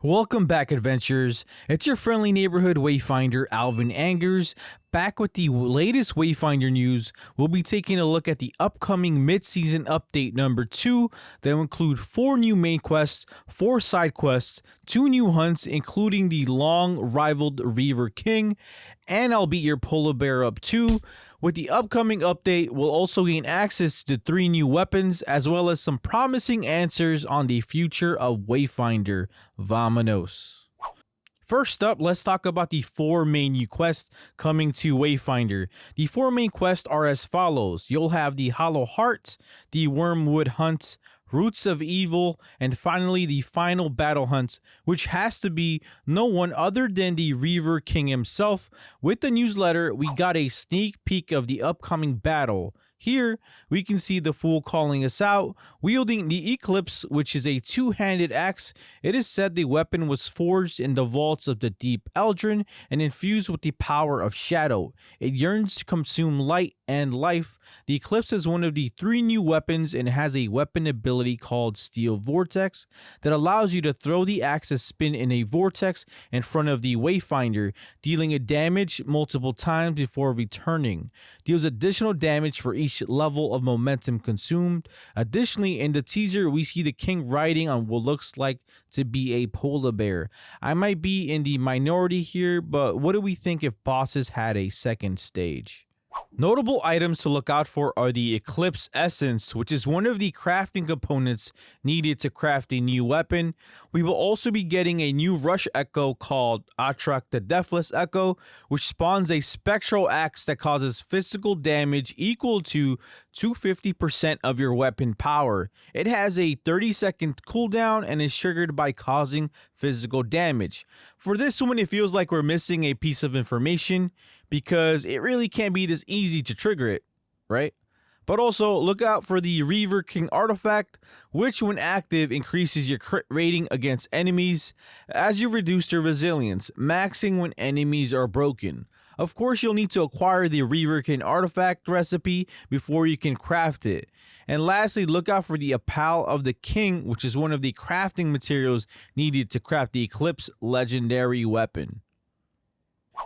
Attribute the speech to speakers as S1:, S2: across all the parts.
S1: Welcome back, adventurers. It's your friendly neighborhood Wayfinder, Alvin Angers, back with the latest Wayfinder news. We'll be taking a look at the upcoming mid-season update number 2 that will include 4 new main quests, 4 side quests, 2 new hunts, including the long-rivaled Reaver King, and I'll beat your polar bear up too. With the upcoming update, we'll also gain access to 3 new weapons, as well as some promising answers on the future of Wayfinder. Vamonos. First up, let's talk about the 4 main new quests coming to Wayfinder. The 4 main quests are as follows. You'll have the Hollow Heart, the Wormwood Hunt, Roots of Evil, and finally the final battle hunt, which has to be no one other than the Reaver King himself. With the newsletter, we got a sneak peek of the upcoming battle. Here, we can see the Fool calling us out, wielding the Eclipse, which is a 2-handed axe. It is said the weapon was forged in the vaults of the deep Eldrin and infused with the power of shadow. It yearns to consume light and life. The Eclipse is one of the 3 new weapons and has a weapon ability called Steel Vortex that allows you to throw the axe to spin in a vortex in front of the Wayfinder, dealing a damage multiple times before returning. Deals additional damage for each level of momentum consumed. Additionally, in the teaser, we see the king riding on what looks like to be a polar bear. I might be in the minority here, but what do we think if bosses had a second stage? Notable items to look out for are the Eclipse Essence, which is one of the crafting components needed to craft a new weapon. We will also be getting a new rush echo called Atrak the Deathless Echo, which spawns a spectral axe that causes physical damage equal to 250% of your weapon power. It has a 30-second cooldown and is triggered by causing physical damage. For this one, it feels like we're missing a piece of information, because it really can't be this easy to trigger it, right? But also, look out for the Reaver King artifact, which when active increases your crit rating against enemies as you reduce their resilience, maxing when enemies are broken. Of course, you'll need to acquire the Reaver King artifact recipe before you can craft it. And lastly, look out for the Appal of the King, which is one of the crafting materials needed to craft the Eclipse legendary weapon.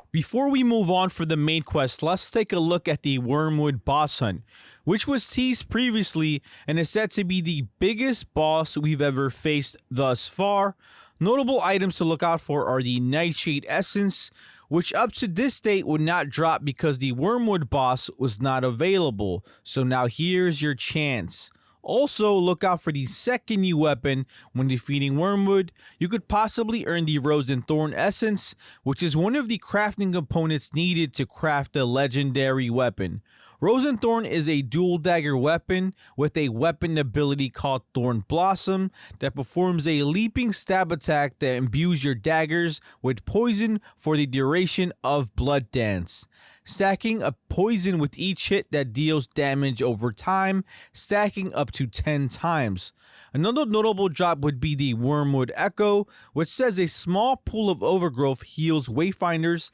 S1: Before we move on for the main quest, let's take a look at the Wormwood Boss hunt, which was teased previously and is said to be the biggest boss we've ever faced thus far. Notable items to look out for are the Nightshade Essence, which up to this date would not drop because the Wormwood Boss was not available, so now here's your chance. Also, look out for the second new weapon when defeating Wormwood. You could possibly earn the Rose and Thorn Essence, which is one of the crafting components needed to craft the legendary weapon. Rose and Thorn is a dual dagger weapon with a weapon ability called Thorn Blossom that performs a leaping stab attack that imbues your daggers with poison for the duration of Blood Dance, stacking a poison with each hit that deals damage over time, stacking up to 10 times. Another notable drop would be the Wormwood Echo, which says a small pool of overgrowth heals Wayfinders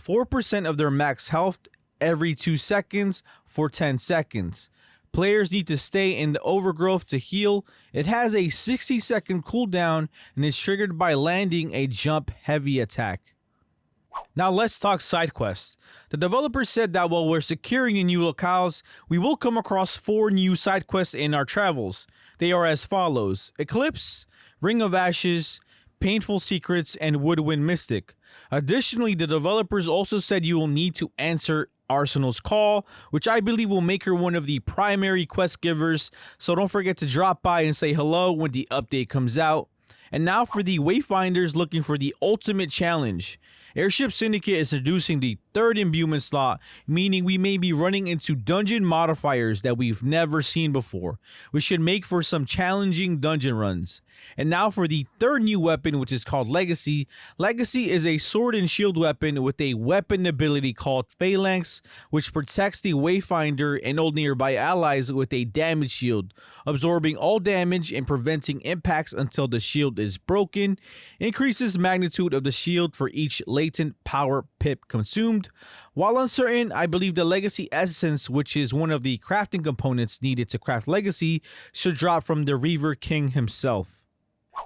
S1: 4% of their max health every 2 seconds for 10 seconds. Players need to stay in the overgrowth to heal. It has a 60-second cooldown and is triggered by landing a jump heavy attack. Now let's talk side quests. The developers said that while we're securing new locales, we will come across 4 new side quests in our travels. They are as follows: Eclipse, Ring of Ashes, Painful Secrets, and Woodwind Mystic. Additionally, the developers also said you will need to answer Arsenal's Call, which I believe will make her one of the primary quest givers, so don't forget to drop by and say hello when the update comes out. And now for the Wayfinders looking for the ultimate challenge. Airship Syndicate is introducing the 3rd imbuement slot, meaning we may be running into dungeon modifiers that we've never seen before, which should make for some challenging dungeon runs. And now for the 3rd new weapon, which is called Legacy. Legacy is a sword and shield weapon with a weapon ability called Phalanx, which protects the Wayfinder and all nearby allies with a damage shield, absorbing all damage and preventing impacts until the shield is broken. Increases magnitude of the shield for each latent power pip consumed. While uncertain, I believe the Legacy Essence, which is one of the crafting components needed to craft Legacy, should drop from the Reaver King himself.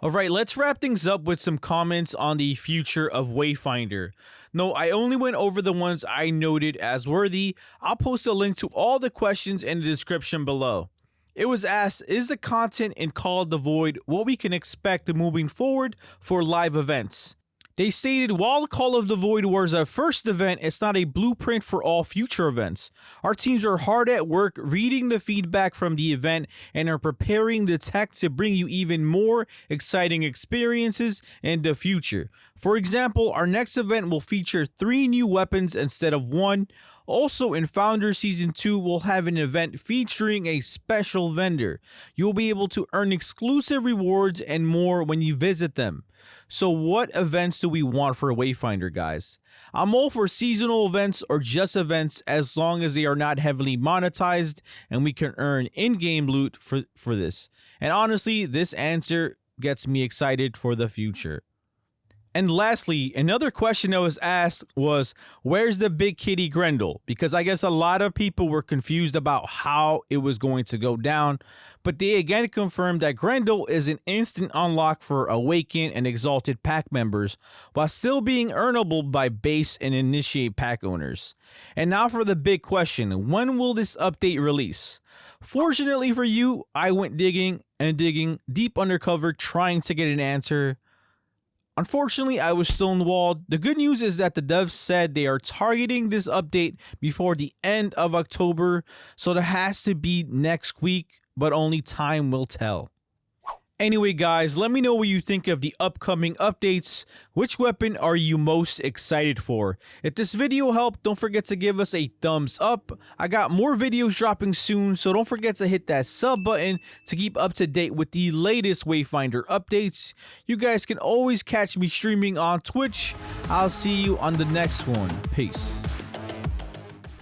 S1: Alright, let's wrap things up with some comments on the future of Wayfinder. No, I only went over the ones I noted as worthy. I'll post a link to all the questions in the description below. It was asked, is the content in Call of the Void what we can expect moving forward for live events? They stated, while Call of the Void was our first event, it's not a blueprint for all future events. Our teams are hard at work reading the feedback from the event and are preparing the tech to bring you even more exciting experiences in the future. For example, our next event will feature 3 new weapons instead of 1. Also, in Founder Season 2, we'll have an event featuring a special vendor. You'll be able to earn exclusive rewards and more when you visit them. So what events do we want for Wayfinder, guys? I'm all for seasonal events or just events as long as they are not heavily monetized and we can earn in-game loot for this. And honestly, this answer gets me excited for the future. And lastly, another question that was asked was, where's the big kitty Grendel? Because I guess a lot of people were confused about how it was going to go down, but they again confirmed that Grendel is an instant unlock for Awakened and Exalted pack members, while still being earnable by base and Initiate pack owners. And now for the big question, when will this update release? Fortunately for you, I went digging deep undercover trying to get an answer. Unfortunately, I was stonewalled. The good news is that the devs said they are targeting this update before the end of October, so it has to be next week, but only time will tell. Anyway, guys, let me know what you think of the upcoming updates. Which weapon are you most excited for? If this video helped, don't forget to give us a thumbs up. I got more videos dropping soon, so don't forget to hit that sub button to keep up to date with the latest Wayfinder updates. You guys can always catch me streaming on Twitch. I'll see you on the next one. Peace.